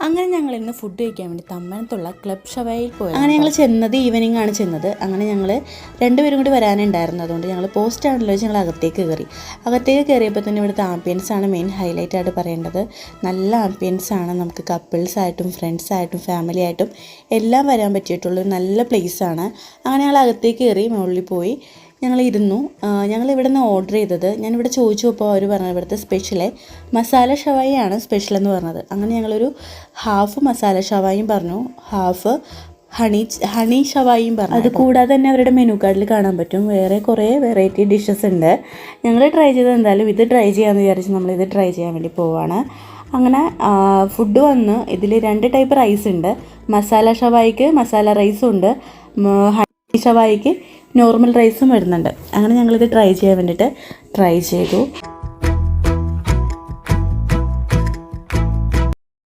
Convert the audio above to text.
അങ്ങനെ ഞങ്ങൾ ഇന്ന് ഫുഡ് കഴിക്കാൻ വേണ്ടി തമ്മനത്തുള്ള ക്ലബ് ഷവായിൽ പോയി. അങ്ങനെ ഞങ്ങൾ ചെന്നത് ഈവനിങ് ആണ് ചെന്നത്. അങ്ങനെ ഞങ്ങൾ രണ്ടുപേരും കൂടി വരാനുണ്ടായിരുന്നു. അതുകൊണ്ട് ഞങ്ങൾ പോസ്റ്റ് ആണല്ലോ വെച്ച് ഞങ്ങൾ അകത്തേക്ക് കയറിയപ്പോൾ തന്നെ ഇവിടുത്തെ ആംബിയൻസ് ആണ് മെയിൻ ഹൈലൈറ്റ് ആയിട്ട് പറയേണ്ടത്. നല്ല ആംബിയൻസ് ആണ്. നമുക്ക് കപ്പിൾസായിട്ടും ഫ്രണ്ട്സായിട്ടും ഫാമിലി ആയിട്ടും എല്ലാം വരാൻ പറ്റിയിട്ടുള്ളൊരു നല്ല പ്ലേസാണ്. അങ്ങനെ ഞങ്ങൾ അകത്തേക്ക് കയറി മുകളിൽ പോയി ഞങ്ങളിരുന്നു. ഞങ്ങളിവിടെ നിന്ന് ഓർഡർ ചെയ്തത്, ഞാനിവിടെ ചോദിച്ചപ്പോൾ അവർ പറഞ്ഞത് ഇവിടുത്തെ സ്പെഷ്യൽ മസാല ഷവായിയാണ് സ്പെഷ്യൽ എന്ന് പറഞ്ഞത്. അങ്ങനെ ഞങ്ങളൊരു ഹാഫ് മസാല ഷവായും പറഞ്ഞു, ഹാഫ് ഹണി ഷവായും പറഞ്ഞു. അത് കൂടാതെ തന്നെ അവരുടെ മെനു കാർഡിൽ കാണാൻ പറ്റും വേറെ കുറേ വെറൈറ്റി ഡിഷസ് ഉണ്ട്. ഞങ്ങൾ ട്രൈ ചെയ്തത് എന്തായാലും ഇത് ട്രൈ ചെയ്യാമെന്ന് വിചാരിച്ച് നമ്മളിത് ട്രൈ ചെയ്യാൻ വേണ്ടി പോവാണ്. അങ്ങനെ ഫുഡ് വന്ന് ഇതിൽ 2 ടൈപ്പ് റൈസ് ഉണ്ട്. മസാല ഷവായിക്ക് മസാല റൈസും ഉണ്ട്, ഹണി ഷവായിക്ക് നോർമൽ റൈസും വരുന്നുണ്ട്. അങ്ങനെ ഞങ്ങളിത് ട്രൈ ചെയ്യാൻ വേണ്ടിയിട്ട് ട്രൈ ചെയ്തു.